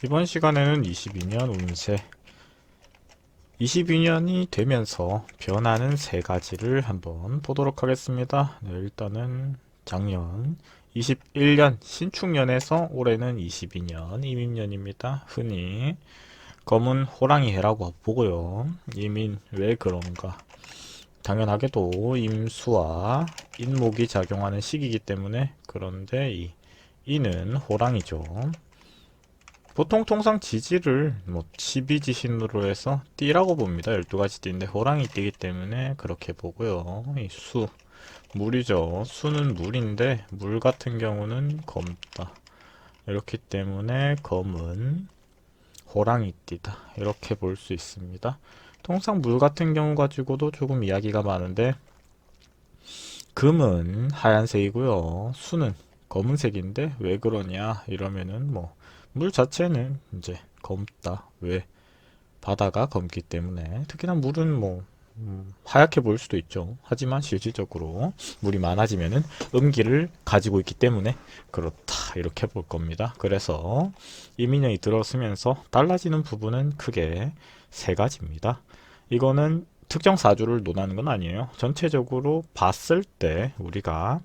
이번 시간에는 22년 운세 22년이 되면서 변하는 세 가지를 한번 보도록 하겠습니다. 네, 일단은 작년 21년 신축년에서 올해는 22년 임인년입니다. 흔히 검은 호랑이 해라고 보고요. 임인 왜 그런가? 당연하게도 임수와 인목이 작용하는 시기이기 때문에. 그런데 이 이는 호랑이죠. 보통 통상 지지를 뭐 12지신으로 해서 띠라고 봅니다. 12가지 띠인데 호랑이 띠기 때문에 그렇게 보고요. 이 수, 물이죠. 수는 물인데 물 같은 경우는 검다. 이렇기 때문에 검은 호랑이 띠다. 이렇게 볼 수 있습니다. 통상 물 같은 경우 가지고도 조금 이야기가 많은데 금은 하얀색이고요. 수는 검은색인데 왜 그러냐 이러면은 뭐 물 자체는 이제 검다. 왜? 바다가 검기 때문에. 특히나 물은 뭐 하얗게 보일 수도 있죠. 하지만 실질적으로 물이 많아지면은 음기를 가지고 있기 때문에 그렇다. 이렇게 볼 겁니다. 그래서 이민영이 들어서면서 달라지는 부분은 크게 세 가지입니다. 이거는 특정 사주를 논하는 건 아니에요. 전체적으로 봤을 때 우리가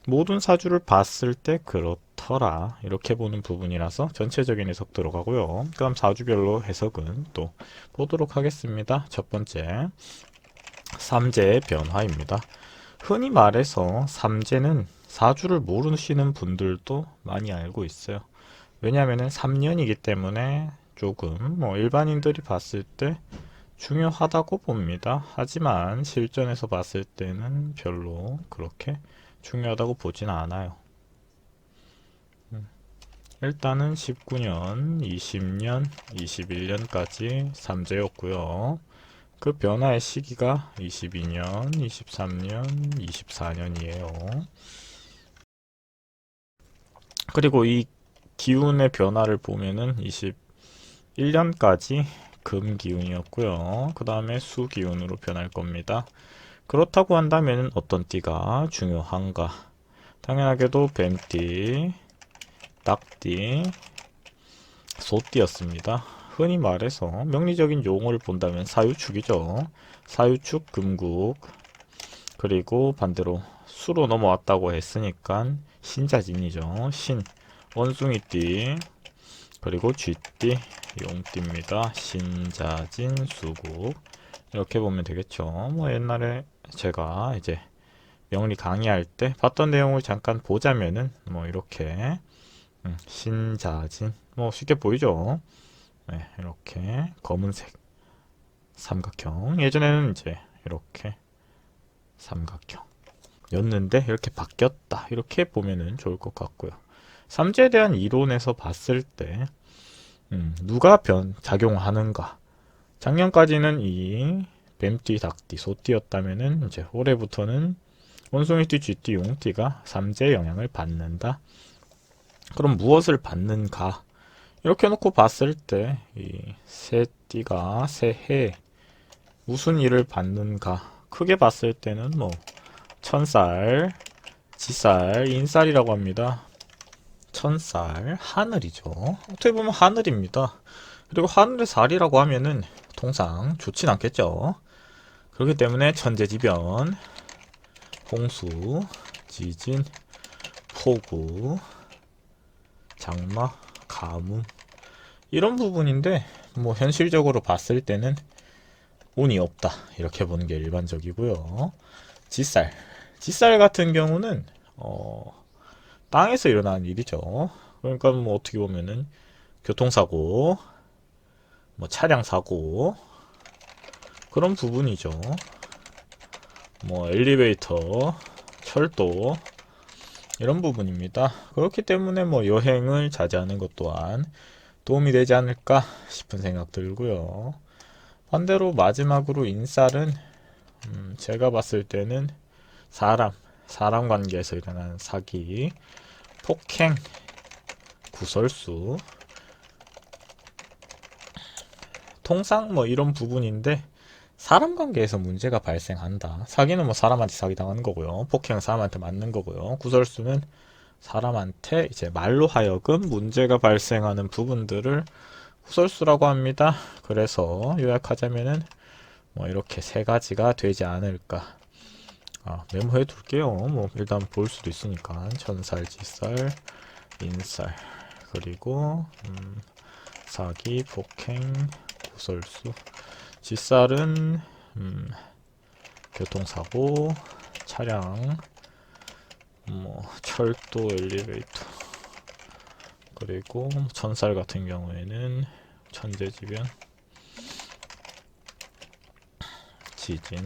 모든 사주를 봤을 때 그렇더라 이렇게 보는 부분이라서 전체적인 해석 들어가고요. 그럼 사주별로 해석은 또 보도록 하겠습니다. 첫 번째, 삼재의 변화입니다. 흔히 말해서 삼재는 사주를 모르시는 분들도 많이 알고 있어요. 왜냐하면 3년이기 때문에 조금 뭐 일반인들이 봤을 때 중요하다고 봅니다. 하지만 실전에서 봤을 때는 별로 그렇게 중요하다고 보진 않아요. 일단은 19년, 20년, 21년까지 3재였고요. 그 변화의 시기가 22년, 23년, 24년이에요. 그리고 이 기운의 변화를 보면은 21년까지 금 기운이었고요. 그 다음에 수 기운으로 변할 겁니다. 그렇다고 한다면 어떤 띠가 중요한가? 당연하게도 뱀띠, 낙띠, 소띠였습니다. 흔히 말해서 명리적인 용어를 본다면 사유축이죠. 사유축, 금국, 그리고 반대로 수로 넘어왔다고 했으니까 신자진이죠. 신, 원숭이띠, 그리고 쥐띠, 용띠입니다. 신자진, 수국 이렇게 보면 되겠죠. 뭐 옛날에 제가 이제 명리 강의할 때 봤던 내용을 잠깐 보자면은 뭐 이렇게 신자진 뭐 쉽게 보이죠. 네, 이렇게 검은색 삼각형 예전에는 이제 이렇게 삼각형 였는데 이렇게 바뀌었다 이렇게 보면은 좋을 것 같고요. 삼재에 대한 이론에서 봤을 때 누가 작용하는가. 작년까지는 이 뱀띠, 닭띠, 소띠였다면은 이제 올해부터는 원숭이띠, 쥐띠, 용띠가 삼재의 영향을 받는다. 그럼 무엇을 받는가? 이렇게 놓고 봤을 때 이 세 띠가 새해 무슨 일을 받는가? 크게 봤을 때는 뭐 천살, 지살, 인살이라고 합니다. 천살, 하늘이죠. 어떻게 보면 하늘입니다. 그리고 하늘의 살이라고 하면은 통상 좋진 않겠죠. 그렇기 때문에 천재지변, 홍수, 지진, 폭우, 장마, 가뭄 이런 부분인데 뭐 현실적으로 봤을 때는 운이 없다 이렇게 보는 게 일반적이고요. 지살, 지살 같은 경우는 땅에서 일어나는 일이죠. 그러니까 뭐 어떻게 보면은 교통사고, 뭐 차량 사고 그런 부분이죠. 뭐 엘리베이터, 철도 이런 부분입니다. 그렇기 때문에 뭐 여행을 자제하는 것 또한 도움이 되지 않을까 싶은 생각 들고요. 반대로 마지막으로 인살은 제가 봤을 때는 사람 관계에서 일어나는 사기, 폭행, 구설수 통상 뭐 이런 부분인데 사람 관계에서 문제가 발생한다. 사기는 뭐 사람한테 사기 당하는 거고요. 폭행은 사람한테 맞는 거고요. 구설수는 사람한테 이제 말로 하여금 문제가 발생하는 부분들을 후설수라고 합니다. 그래서 요약하자면은 뭐 이렇게 세 가지가 되지 않을까. 메모해 둘게요. 뭐 일단 볼 수도 있으니까 천살, 지살, 인살, 그리고 사기, 폭행, 구설수. 지살은 교통사고, 차량, 뭐 철도, 엘리베이터. 그리고 천살 같은 경우에는 천재지변, 지진,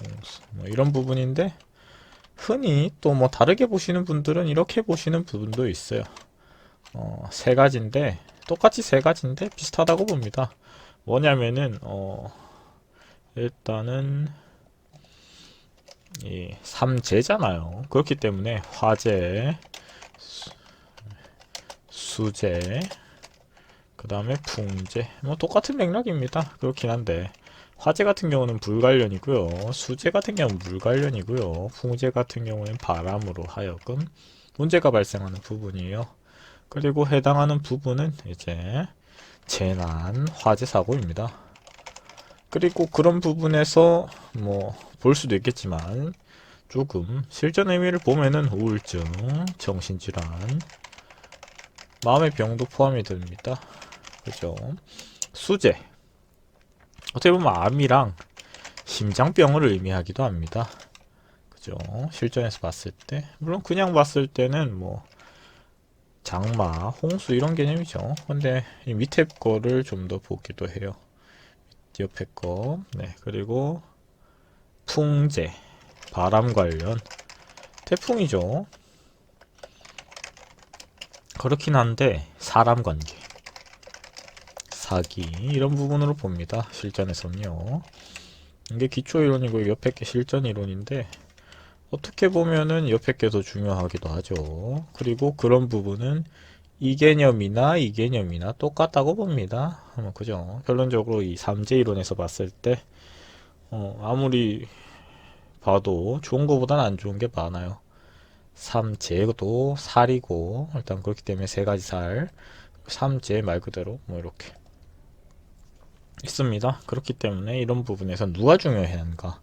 홍수, 뭐 이런 부분인데, 흔히 또 뭐 다르게 보시는 분들은 이렇게 보시는 부분도 있어요. 세 가지인데, 똑같이 세 가지인데 비슷하다고 봅니다. 뭐냐면은 일단은 이 삼재잖아요. 그렇기 때문에 화재, 수재, 그 다음에 풍재, 뭐 똑같은 맥락입니다. 그렇긴 한데 화재 같은 경우는 불 관련이고요, 수재 같은 경우는 물 관련이고요, 풍재 같은 경우는 바람으로 하여금 문제가 발생하는 부분이에요. 그리고 해당하는 부분은 이제 재난, 화재 사고입니다. 그리고 그런 부분에서 뭐 볼 수도 있겠지만 조금 실전 의미를 보면은 우울증, 정신질환, 마음의 병도 포함이 됩니다. 그죠? 수재, 어떻게 보면 암이랑 심장병을 의미하기도 합니다. 그죠? 실전에서 봤을 때, 물론 그냥 봤을 때는 뭐 장마, 홍수 이런 개념이죠. 근데 이 밑에 거를 좀 더 보기도 해요. 옆에 거. 네, 그리고 풍재, 바람 관련, 태풍이죠. 그렇긴 한데 사람 관계, 사기 이런 부분으로 봅니다. 실전에서는요. 이게 기초 이론이고 옆에 게 실전 이론인데 어떻게 보면은 옆에 게 더 중요하기도 하죠. 그리고 그런 부분은 이 개념이나 이 개념이나 똑같다고 봅니다. 그죠? 결론적으로 이 삼재 이론에서 봤을 때 아무리 봐도 좋은 거보단 안 좋은 게 많아요. 삼재도 살이고, 일단 그렇기 때문에 세 가지 살, 삼재 말 그대로 뭐 이렇게 있습니다. 그렇기 때문에 이런 부분에서 누가 중요한가?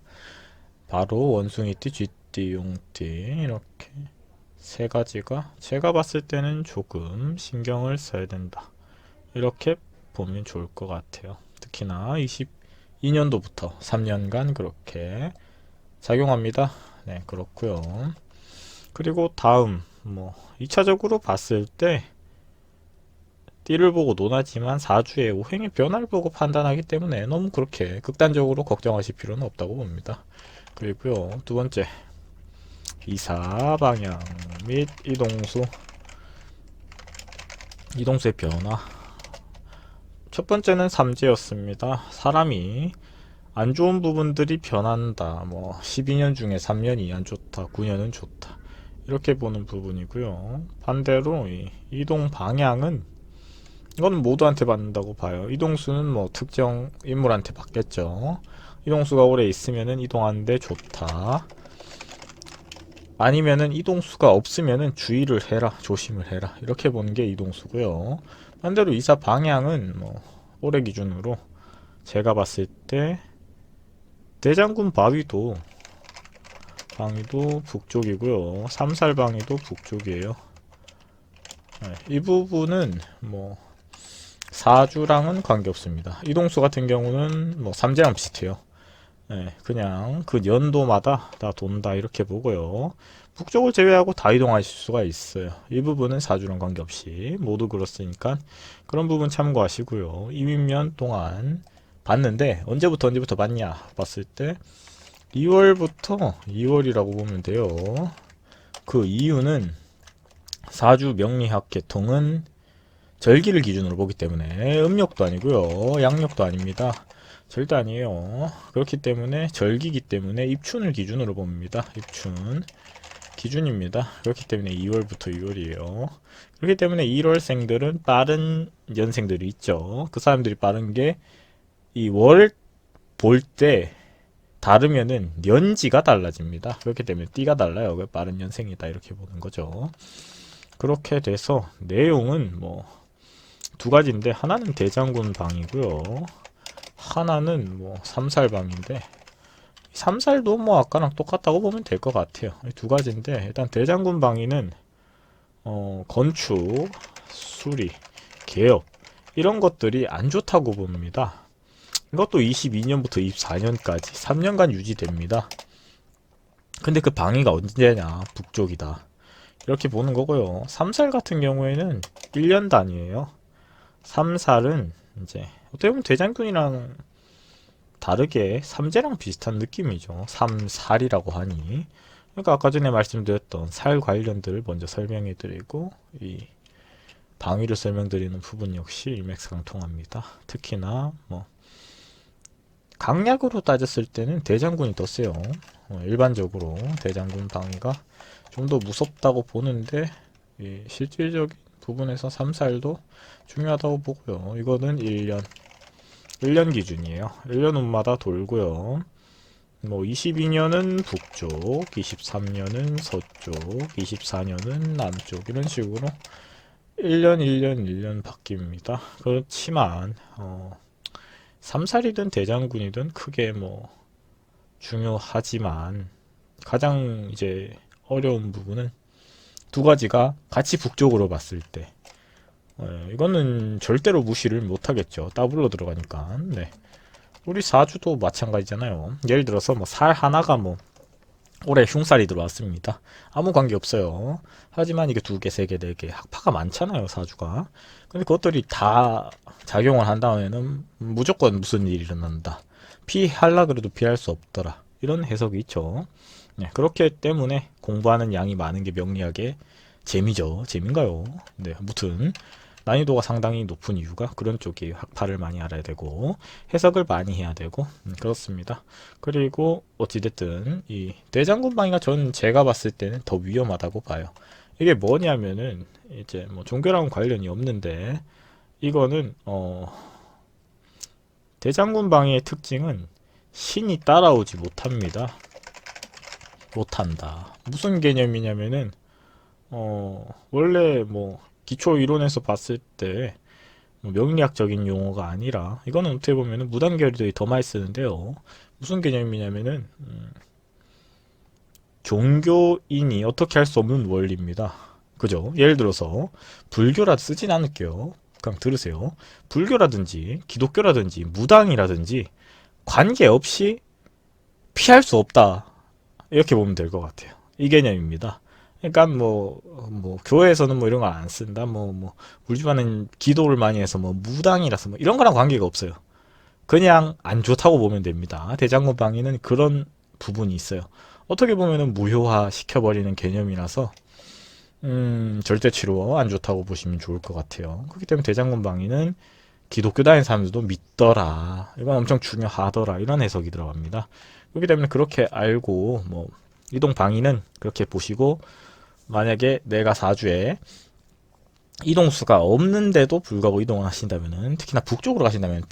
바로 원숭이띠, 쥐띠, 용띠 이렇게 세 가지가 제가 봤을 때는 조금 신경을 써야 된다. 이렇게 보면 좋을 것 같아요. 특히나 22년도부터 3년간 그렇게 작용합니다. 네, 그렇고요. 그리고 다음 뭐 2차적으로 봤을 때 띠를 보고 논하지만 사주의 오행의 변화를 보고 판단하기 때문에 너무 그렇게 극단적으로 걱정하실 필요는 없다고 봅니다. 그리고요, 두 번째, 이사 방향 및 이동수의 변화. 첫 번째는 삼재였습니다. 사람이 안 좋은 부분들이 변한다. 뭐 12년 중에 3년이 안 좋다, 9년은 좋다. 이렇게 보는 부분이고요. 반대로 이 이동 방향은 이건 모두한테 받는다고 봐요. 이동수는 뭐 특정 인물한테 받겠죠. 이동수가 오래 있으면은 이동하는데 좋다. 아니면은 이동수가 없으면은 주의를 해라, 조심을 해라. 이렇게 보는 게 이동수고요. 반대로 이사 방향은 뭐 올해 기준으로 제가 봤을 때 대장군 방위도 북쪽이고요. 삼살 방위도 북쪽이에요. 네, 이 부분은 뭐 사주랑은 관계없습니다. 이동수 같은 경우는 뭐 삼재랑 비슷해요. 네, 그냥 그 연도마다 다 돈다 이렇게 보고요. 북쪽을 제외하고 다 이동하실 수가 있어요. 이 부분은 사주랑 관계없이 모두 그렇으니까 그런 부분 참고하시고요. 2년 동안 봤는데 언제부터 봤냐 봤을 때 2월부터 2월이라고 보면 돼요. 그 이유는 사주 명리학 계통은 절기를 기준으로 보기 때문에 음력도 아니고요, 양력도 아닙니다. 절대 아니에요. 그렇기 때문에 절기이기 때문에 입춘을 기준으로 봅니다. 입춘 기준입니다. 그렇기 때문에 2월부터 6월이에요. 그렇기 때문에 1월생들은 빠른 년생들이 있죠. 그 사람들이 빠른 게 이 월 볼 때 다르면은 년지가 달라집니다. 그렇기 때문에 띠가 달라요. 왜 빠른 년생이다 이렇게 보는 거죠. 그렇게 돼서 내용은 뭐 두 가지인데 하나는 대장군 방이고요. 하나는 뭐 삼살방인데 삼살도 뭐 아까랑 똑같다고 보면 될 것 같아요. 두 가지인데 일단 대장군 방위는 건축, 수리, 개업 이런 것들이 안 좋다고 봅니다. 이것도 22년부터 24년까지 3년간 유지됩니다. 근데 그 방위가 언제냐? 북쪽이다. 이렇게 보는 거고요. 삼살 같은 경우에는 1년 단위예요. 삼살은 이제 어떻게 보면 대장군이랑 다르게 삼재랑 비슷한 느낌이죠. 삼살이라고 하니. 그러니까 아까 전에 말씀드렸던 살 관련들을 먼저 설명해 드리고 이 방위를 설명드리는 부분 역시 일맥상통합니다. 특히나 뭐 강약으로 따졌을 때는 대장군이 더 세요. 일반적으로 대장군 방위가 좀 더 무섭다고 보는데 이 실질적인 부분에서 삼살도 중요하다고 보고요. 이거는 1년 기준이에요. 1년 운마다 돌고요. 뭐 22년은 북쪽, 23년은 서쪽, 24년은 남쪽 이런 식으로 1년, 1년, 1년 바뀝니다. 그렇지만 삼살이든 대장군이든 크게 뭐 중요하지만 가장 이제 어려운 부분은 두 가지가 같이 북쪽으로 봤을 때 이거는 절대로 무시를 못하겠죠. 더블로 들어가니까. 네. 우리 사주도 마찬가지잖아요. 예를 들어서 뭐 살 하나가 뭐 올해 흉살이 들어왔습니다. 아무 관계 없어요. 하지만 이게 두 개, 세 개, 네 개 학파가 많잖아요, 사주가. 근데 그것들이 다 작용을 한 다음에는 무조건 무슨 일이 일어난다. 피하려 그래도 피할 수 없더라. 이런 해석이 있죠. 네, 그렇기 때문에 공부하는 양이 많은 게 명리학의 재미죠. 재민가요? 네, 아무튼 난이도가 상당히 높은 이유가 그런 쪽이에요. 학파를 많이 알아야 되고 해석을 많이 해야 되고 그렇습니다. 그리고 어찌됐든 이 대장군 방위가 전 제가 봤을 때는 더 위험하다고 봐요. 이게 뭐냐면은 이제 뭐 종교랑 관련이 없는데 이거는 대장군 방위의 특징은 신이 따라오지 못합니다. 못한다. 무슨 개념이냐면은 원래 뭐 기초 이론에서 봤을 때 명리학적인 용어가 아니라 이거는 어떻게 보면은 무단결들이 더 많이 쓰는데요. 무슨 개념이냐면은 종교인이 어떻게 할 수 없는 원리입니다. 그죠? 예를 들어서 불교라 쓰진 않을게요. 그냥 들으세요. 불교라든지 기독교라든지 무당이라든지 관계없이 피할 수 없다. 이렇게 보면 될 것 같아요. 이 개념입니다. 그러니까 뭐 교회에서는 뭐 이런 거 안 쓴다. 우리 집안은 기도를 많이 해서 뭐 무당이라서 뭐 이런 거랑 관계가 없어요. 그냥 안 좋다고 보면 됩니다. 대장군 방위는 그런 부분이 있어요. 어떻게 보면은 무효화 시켜버리는 개념이라서 절대 치료 안 좋다고 보시면 좋을 것 같아요. 그렇기 때문에 대장군 방위는 기독교 다니는 사람들도 믿더라. 이건 엄청 중요하더라. 이런 해석이 들어갑니다. 그렇기 때문에 그렇게 알고 뭐 이동 방위는 그렇게 보시고 만약에 내가 사주에 이동수가 없는데도 불구하고 이동을 하신다면은 특히나 북쪽으로 가신다면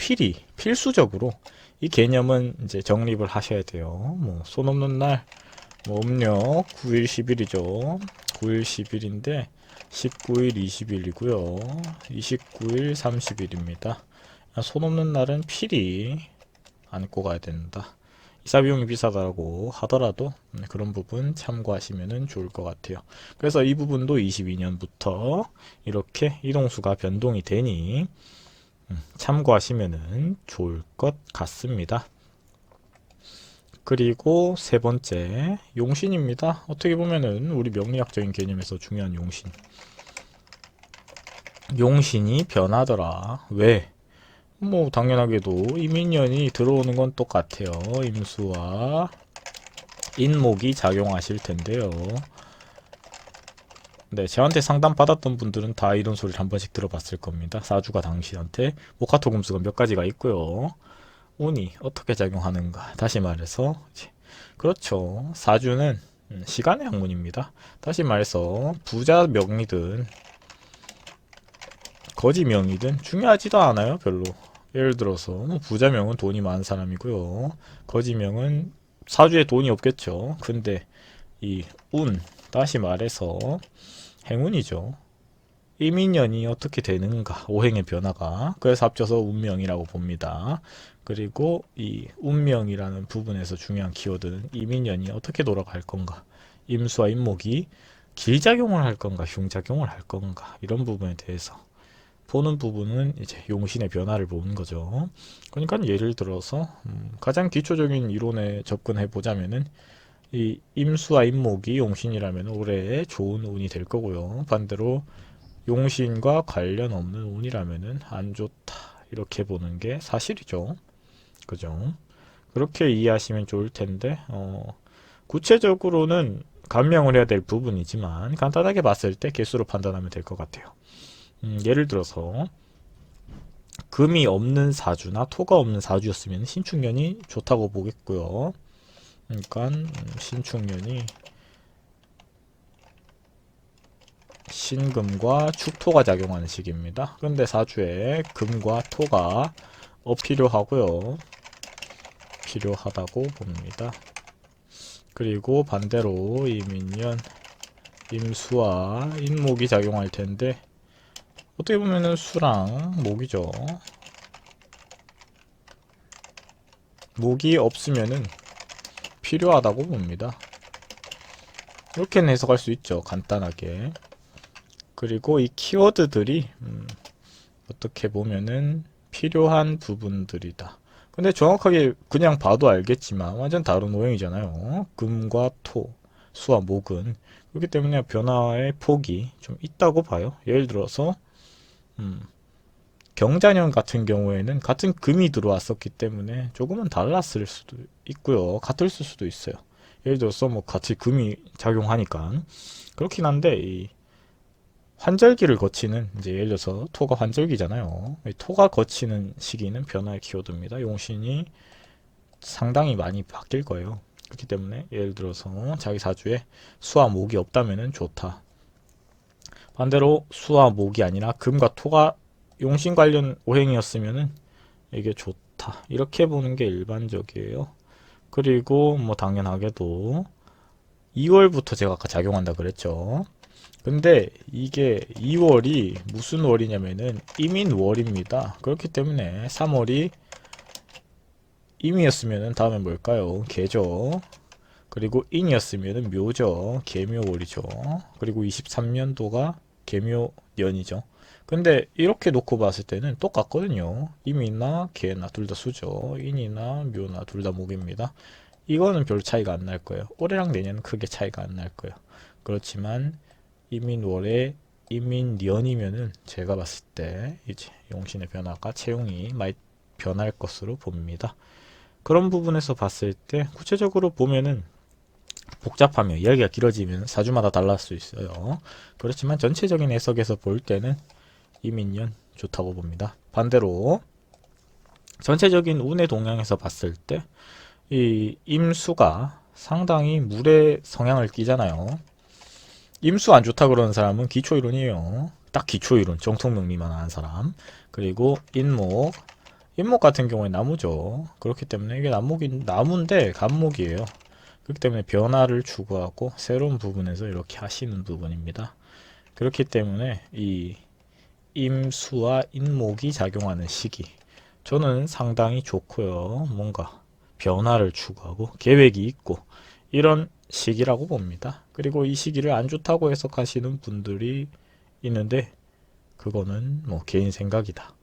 필수적으로 이 개념은 이제 정립을 하셔야 돼요. 뭐 손 없는 날, 뭐 음력 9일 10일이죠. 9일 10일인데 19일 20일이고요. 29일 30일입니다. 손 없는 날은 필히 안고 가야 된다. 이사 비용이 비싸다고 하더라도 그런 부분 참고하시면 좋을 것 같아요. 그래서 이 부분도 22년부터 이렇게 이동수가 변동이 되니 참고하시면 좋을 것 같습니다. 그리고 세 번째 용신입니다. 어떻게 보면은 우리 명리학적인 개념에서 중요한 용신. 용신이 변하더라. 왜? 뭐 당연하게도 임인년이 들어오는 건 똑같아요. 임수와 인목이 작용하실 텐데요. 네, 저한테 상담 받았던 분들은 다 이런 소리를 한 번씩 들어봤을 겁니다. 사주가 당신한테 목화토 금수가 몇 가지가 있고요. 운이 어떻게 작용하는가. 다시 말해서 그렇죠. 사주는 시간의 학문입니다. 다시 말해서 부자 명이든 거지 명이든 중요하지도 않아요. 별로. 예를 들어서 부자명은 돈이 많은 사람이고요. 거지명은 사주에 돈이 없겠죠. 근데 이 운, 다시 말해서 행운이죠. 이민년이 어떻게 되는가, 오행의 변화가. 그래서 합쳐서 운명이라고 봅니다. 그리고 이 운명이라는 부분에서 중요한 키워드는 이민년이 어떻게 돌아갈 건가, 임수와 임목이 길작용을 할 건가 흉작용을 할 건가, 이런 부분에 대해서 보는 부분은 이제 용신의 변화를 보는 거죠. 그러니까 예를 들어서 가장 기초적인 이론에 접근해 보자면은 이 임수와 임목이 용신이라면 올해에 좋은 운이 될 거고요. 반대로 용신과 관련 없는 운이라면은 안 좋다, 이렇게 보는 게 사실이죠. 그죠? 그렇게 이해하시면 좋을 텐데, 구체적으로는 감명을 해야 될 부분이지만 간단하게 봤을 때 개수로 판단하면 될 것 같아요. 예를 들어서 금이 없는 사주나 토가 없는 사주였으면 신축년이 좋다고 보겠고요. 그러니까 신축년이 신금과 축토가 작용하는 시기입니다. 그런데 사주에 금과 토가 필요하고요. 필요하다고 봅니다. 그리고 반대로 이민년 임수와 임목이 작용할 텐데, 어떻게 보면은 수랑 목이죠. 목이 없으면은 필요하다고 봅니다. 이렇게는 해석할 수 있죠, 간단하게. 그리고 이 키워드들이 어떻게 보면은 필요한 부분들이다. 근데 정확하게 그냥 봐도 알겠지만 완전 다른 오행이잖아요. 금과 토, 수와 목은. 그렇기 때문에 변화의 폭이 좀 있다고 봐요. 예를 들어서 경자년 같은 경우에는 같은 금이 들어왔었기 때문에 조금은 달랐을 수도 있고요. 같을 수도 있어요. 예를 들어서 뭐 같이 금이 작용하니까. 그렇긴 한데 이 환절기를 거치는, 이제 예를 들어서 토가 환절기잖아요. 이 토가 거치는 시기는 변화의 키워드입니다. 용신이 상당히 많이 바뀔 거예요. 그렇기 때문에 예를 들어서 자기 사주에 수와 목이 없다면 좋다. 반대로 수와 목이 아니라 금과 토가 용신 관련 오행이었으면 이게 좋다, 이렇게 보는 게 일반적이에요. 그리고 뭐 당연하게도 2월부터 제가 아까 작용한다 그랬죠. 근데 이게 2월이 무슨 월이냐면은 임인월입니다. 그렇기 때문에 3월이 임이었으면은 다음에 뭘까요? 개죠. 그리고 인이었으면은 묘죠. 개묘월이죠. 그리고 23년도가 개묘년이죠. 근데 이렇게 놓고 봤을 때는 똑같거든요. 임이나 개나 둘 다 수죠. 인이나 묘나 둘 다 목입니다. 이거는 별 차이가 안 날 거예요. 올해랑 내년은 크게 차이가 안 날 거예요. 그렇지만 이민월에 이민년이면은 제가 봤을 때 이제 용신의 변화가 채용이 많이 변할 것으로 봅니다. 그런 부분에서 봤을 때 구체적으로 보면은 복잡하며 이야기가 길어지면 사주마다 달랄 수 있어요. 그렇지만 전체적인 해석에서 볼 때는 이민년 좋다고 봅니다. 반대로 전체적인 운의 동향에서 봤을 때 이 임수가 상당히 물의 성향을 띠잖아요. 임수 안 좋다 그러는 사람은 기초이론이에요. 딱 기초이론, 정통명리만 아는 사람. 그리고 인목 같은 경우에 나무죠. 그렇기 때문에 이게 나무인데 간목이에요. 그렇기 때문에 변화를 추구하고 새로운 부분에서 이렇게 하시는 부분입니다. 그렇기 때문에 이 임수와 인목이 작용하는 시기, 저는 상당히 좋고요. 뭔가 변화를 추구하고 계획이 있고 이런 시기라고 봅니다. 그리고 이 시기를 안 좋다고 해석하시는 분들이 있는데 그거는 뭐 개인 생각이다.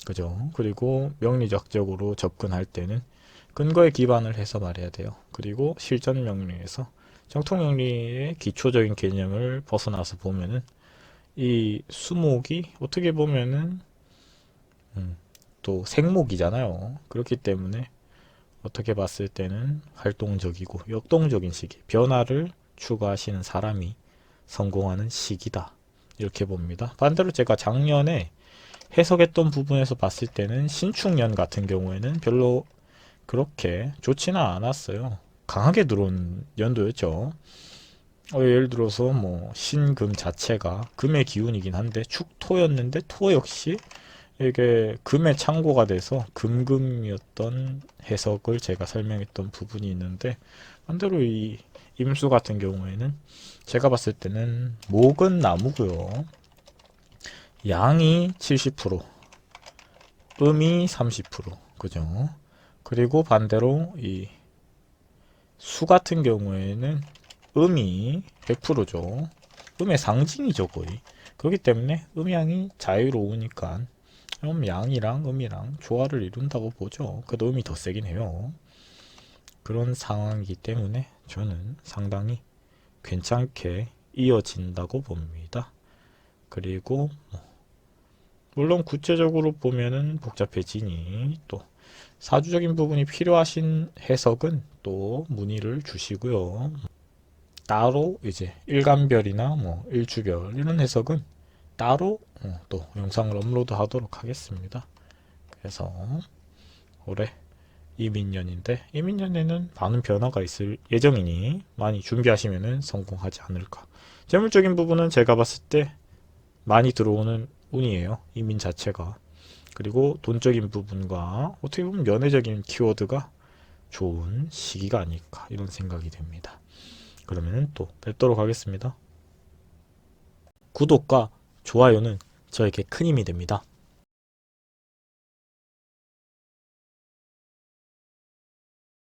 그죠? 그리고 명리학적으로 접근할 때는 근거에 기반을 해서 말해야 돼요. 그리고 실전 명리에서 정통 명리의 기초적인 개념을 벗어나서 보면은 이 수목이 어떻게 보면은 또 생목이잖아요. 그렇기 때문에 어떻게 봤을 때는 활동적이고 역동적인 시기, 변화를 추구하시는 사람이 성공하는 시기다, 이렇게 봅니다. 반대로 제가 작년에 해석했던 부분에서 봤을 때는 신축년 같은 경우에는 별로 그렇게 좋지는 않았어요. 강하게 들어온 연도였죠. 예를 들어서 뭐 신금 자체가 금의 기운이긴 한데 축토였는데 토 역시 이게 금의 창고가 돼서 금금이었던 해석을 제가 설명했던 부분이 있는데, 반대로 이 임수 같은 경우에는 제가 봤을 때는 목은 나무고요. 양이 70%, 음이 30%, 그죠? 그리고 반대로 이 수 같은 경우에는 음이 100%죠. 음의 상징이죠, 거의. 그렇기 때문에 음양이 자유로우니까 양이랑 음이랑 조화를 이룬다고 보죠. 그래도 음이 더 세긴 해요. 그런 상황이기 때문에 저는 상당히 괜찮게 이어진다고 봅니다. 그리고 물론 구체적으로 보면은 복잡해지니 또 사주적인 부분이 필요하신 해석은 또 문의를 주시고요. 따로 이제 일간별이나 뭐 일주별 이런 해석은 따로 또 영상을 업로드 하도록 하겠습니다. 그래서 올해 이민년인데 이민년에는 많은 변화가 있을 예정이니 많이 준비하시면 성공하지 않을까. 재물적인 부분은 제가 봤을 때 많이 들어오는 운이에요. 이민 자체가. 그리고 돈적인 부분과 어떻게 보면 연애적인 키워드가 좋은 시기가 아닐까 이런 생각이 됩니다. 그러면 또 뵙도록 하겠습니다. 구독과 좋아요는 저에게 큰 힘이 됩니다.